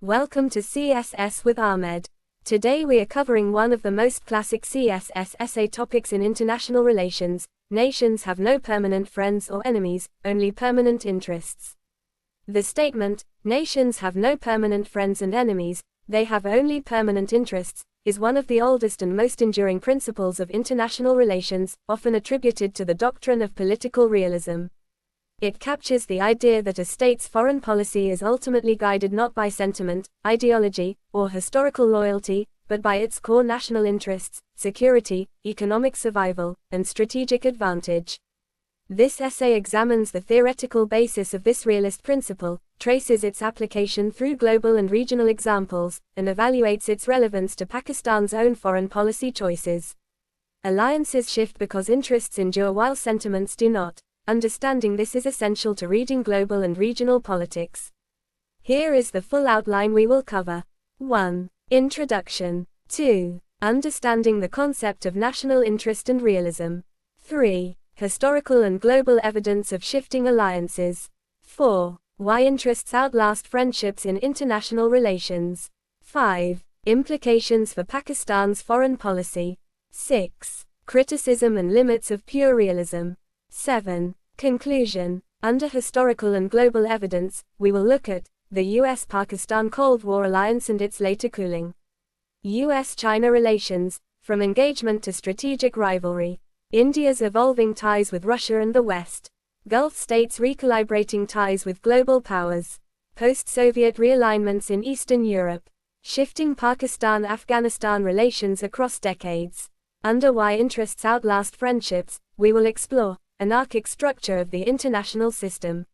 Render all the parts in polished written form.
Welcome to CSS with Ahmed. Today we are covering one of the most classic CSS essay topics in international relations. Nations have no permanent friends or enemies, only permanent interests. The statement, nations have no permanent friends and enemies, they have only permanent interests, is one of the oldest and most enduring principles of international relations, often attributed to the doctrine of political realism. It captures the idea that a state's foreign policy is ultimately guided not by sentiment, ideology, or historical loyalty, but by its core national interests, security, economic survival, and strategic advantage. This essay examines the theoretical basis of this realist principle, traces its application through global and regional examples, and evaluates its relevance to Pakistan's own foreign policy choices. Alliances shift because interests endure while sentiments do not. Understanding this is essential to reading global and regional politics. Here is the full outline we will cover. 1. Introduction. 2. Understanding the concept of national interest and realism. 3. Historical and global evidence of shifting alliances. 4. Why interests outlast friendships in international relations. 5. Implications for Pakistan's foreign policy. 6. Criticism and limits of pure realism. 7. Conclusion. Under historical and global evidence, we will look at the US-Pakistan Cold War alliance and its later cooling. US-China relations, from engagement to strategic rivalry. India's evolving ties with Russia and the West. Gulf states recalibrating ties with global powers. Post-Soviet realignments in Eastern Europe. Shifting Pakistan-Afghanistan relations across decades. Under why interests outlast friendships, we will explore anarchic structure of the international system.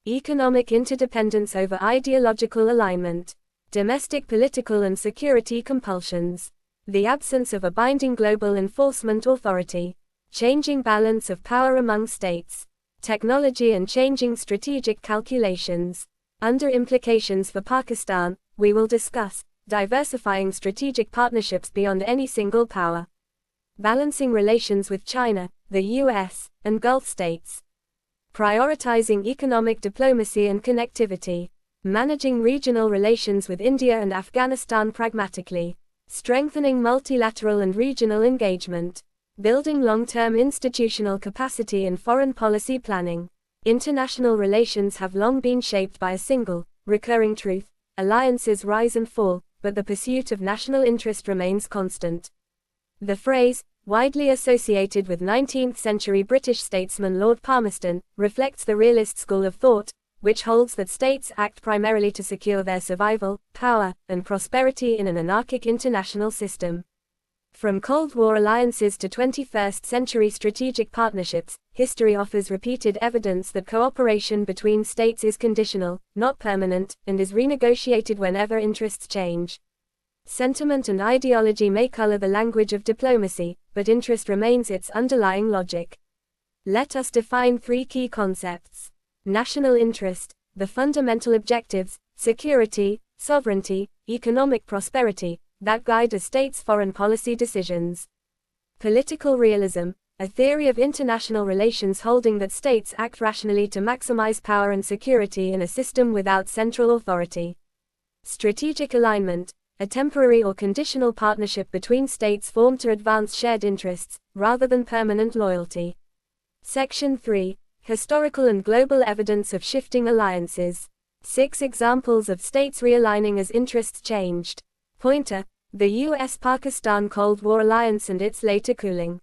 Economic interdependence over ideological alignment. Domestic political and security compulsions. The absence of a binding global enforcement authority. Changing balance of power among states. Technology and changing strategic calculations. Under implications for Pakistan, we will discuss diversifying strategic partnerships beyond any single power. Balancing relations with China, the US, and Gulf states. Prioritizing economic diplomacy and connectivity. Managing regional relations with India and Afghanistan pragmatically. Strengthening multilateral and regional engagement. Building long-term institutional capacity in foreign policy planning. International relations have long been shaped by a single, recurring truth: alliances rise and fall, but the pursuit of national interest remains constant. The phrase, widely associated with 19th-century British statesman Lord Palmerston, reflects the realist school of thought, which holds that states act primarily to secure their survival, power, and prosperity in an anarchic international system. From Cold War alliances to 21st-century strategic partnerships, history offers repeated evidence that cooperation between states is conditional, not permanent, and is renegotiated whenever interests change. Sentiment and ideology may color the language of diplomacy, but interest remains its underlying logic. Let us define three key concepts. National interest, the fundamental objectives, security, sovereignty, economic prosperity, that guide a state's foreign policy decisions. Political realism, a theory of international relations holding that states act rationally to maximize power and security in a system without central authority. Strategic alignment, a temporary or conditional partnership between states formed to advance shared interests, rather than permanent loyalty. Section 3. Historical and global evidence of shifting alliances. 6 examples of states realigning as interests changed. Pointer, the US-Pakistan Cold War alliance and its later cooling.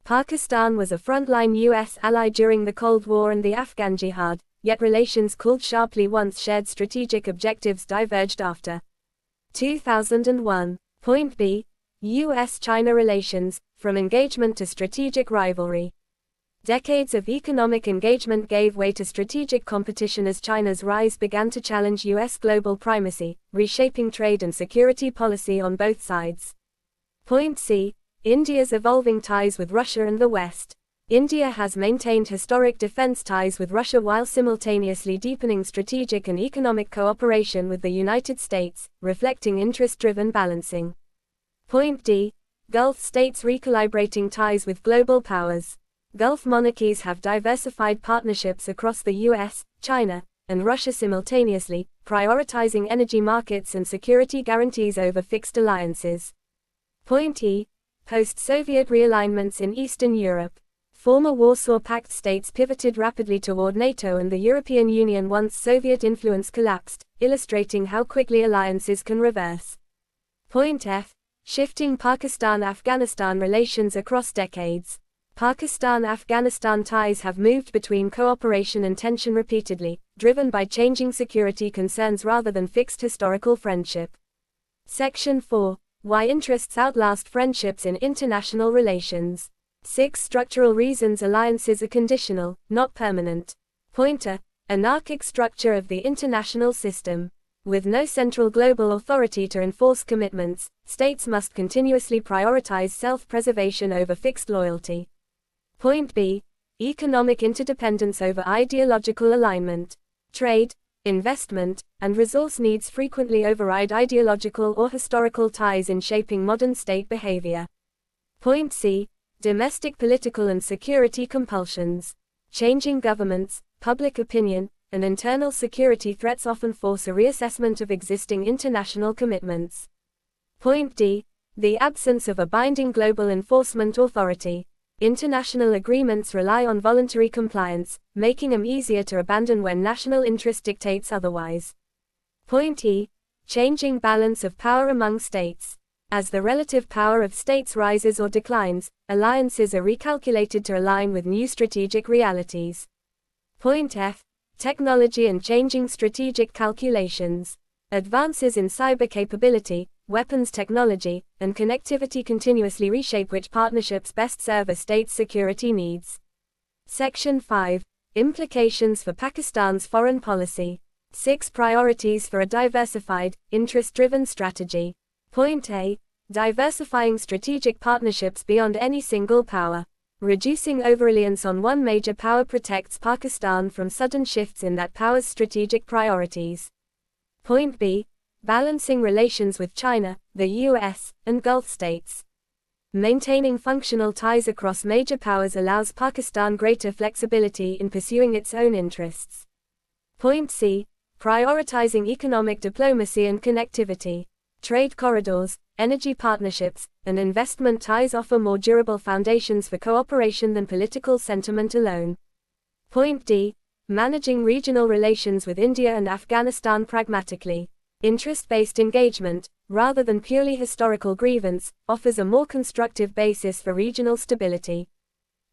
Pakistan was a frontline US ally during the Cold War and the Afghan Jihad, yet relations cooled sharply once shared strategic objectives diverged after. 2001. Point B. US-China relations, from engagement to strategic rivalry. Decades of economic engagement gave way to strategic competition as China's rise began to challenge US global primacy, reshaping trade and security policy on both sides. Point C. India's evolving ties with Russia and the West. India has maintained historic defense ties with Russia while simultaneously deepening strategic and economic cooperation with the United States, reflecting interest-driven balancing. Point D. Gulf states recalibrating ties with global powers. Gulf monarchies have diversified partnerships across the US, China, and Russia simultaneously, prioritizing energy markets and security guarantees over fixed alliances. Point E. Post-Soviet realignments in Eastern Europe. Former Warsaw Pact states pivoted rapidly toward NATO and the European Union once Soviet influence collapsed, illustrating how quickly alliances can reverse. Point F. Shifting Pakistan-Afghanistan relations across decades. Pakistan-Afghanistan ties have moved between cooperation and tension repeatedly, driven by changing security concerns rather than fixed historical friendship. Section 4. Why interests outlast friendships in international relations. 6 structural reasons alliances are conditional, not permanent. Pointer. Anarchic structure of the international system. With no central global authority to enforce commitments, states must continuously prioritize self-preservation over fixed loyalty. Point B. Economic interdependence over ideological alignment. Trade, investment, and resource needs frequently override ideological or historical ties in shaping modern state behavior. Point C. Domestic political and security compulsions. Changing governments, public opinion, and internal security threats often force a reassessment of existing international commitments. Point D. The absence of a binding global enforcement authority. International agreements rely on voluntary compliance, making them easier to abandon when national interest dictates otherwise. Point E. Changing balance of power among states. As the relative power of states rises or declines, alliances are recalculated to align with new strategic realities. Point F. Technology and changing strategic calculations. Advances in cyber capability, weapons technology, and connectivity continuously reshape which partnerships best serve a state's security needs. Section 5. Implications for Pakistan's foreign policy. 6 priorities for a diversified, interest-driven strategy. Point A. Diversifying strategic partnerships beyond any single power. Reducing over-reliance on one major power protects Pakistan from sudden shifts in that power's strategic priorities. Point B. Balancing relations with China, the US, and Gulf states. Maintaining functional ties across major powers allows Pakistan greater flexibility in pursuing its own interests. Point C. Prioritizing economic diplomacy and connectivity. Trade corridors, energy partnerships, and investment ties offer more durable foundations for cooperation than political sentiment alone. Point D. Managing regional relations with India and Afghanistan pragmatically. Interest-based engagement, rather than purely historical grievance, offers a more constructive basis for regional stability.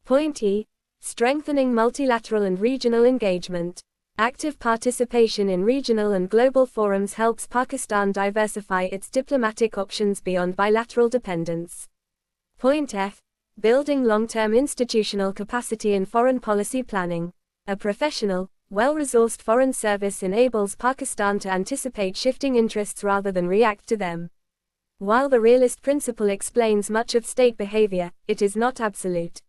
Point E. Strengthening multilateral and regional engagement. Active participation in regional and global forums helps Pakistan diversify its diplomatic options beyond bilateral dependence. Point F. Building long-term institutional capacity in foreign policy planning. A professional, well-resourced foreign service enables Pakistan to anticipate shifting interests rather than react to them. While the realist principle explains much of state behavior, it is not absolute.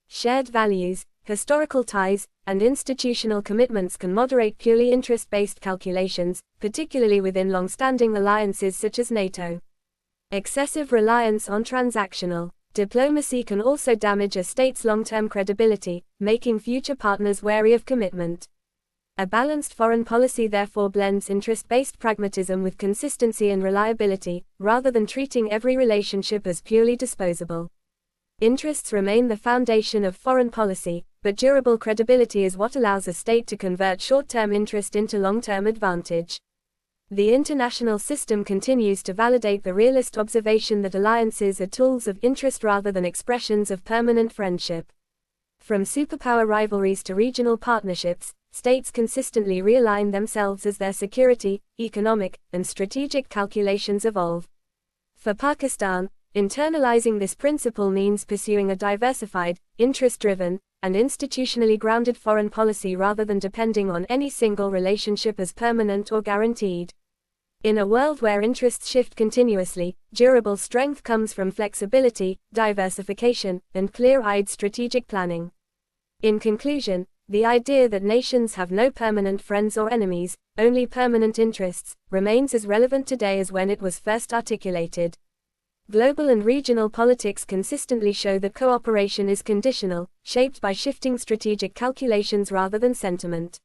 Shared values, historical ties, and institutional commitments can moderate purely interest-based calculations, particularly within long-standing alliances such as NATO. Excessive reliance on transactional diplomacy can also damage a state's long-term credibility, making future partners wary of commitment. A balanced foreign policy therefore blends interest-based pragmatism with consistency and reliability, rather than treating every relationship as purely disposable. Interests remain the foundation of foreign policy, but durable credibility is what allows a state to convert short-term interest into long-term advantage. The international system continues to validate the realist observation that alliances are tools of interest rather than expressions of permanent friendship. From superpower rivalries to regional partnerships, states consistently realign themselves as their security, economic, and strategic calculations evolve. For Pakistan, internalizing this principle means pursuing a diversified, interest-driven, and institutionally grounded foreign policy rather than depending on any single relationship as permanent or guaranteed. In a world where interests shift continuously, durable strength comes from flexibility, diversification, and clear-eyed strategic planning. In conclusion, the idea that nations have no permanent friends or enemies, only permanent interests, remains as relevant today as when it was first articulated. Global and regional politics consistently show that cooperation is conditional, shaped by shifting strategic calculations rather than sentiment.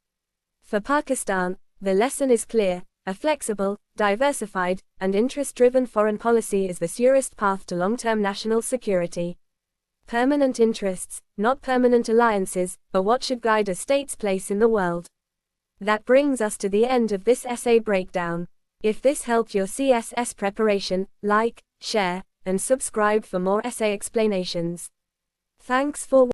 For Pakistan, the lesson is clear: a flexible, diversified, and interest-driven foreign policy is the surest path to long-term national security. Permanent interests, not permanent alliances, are what should guide a state's place in the world. That brings us to the end of this essay breakdown. If this helped your CSS preparation, like, share, and subscribe for more essay explanations. Thanks for watching.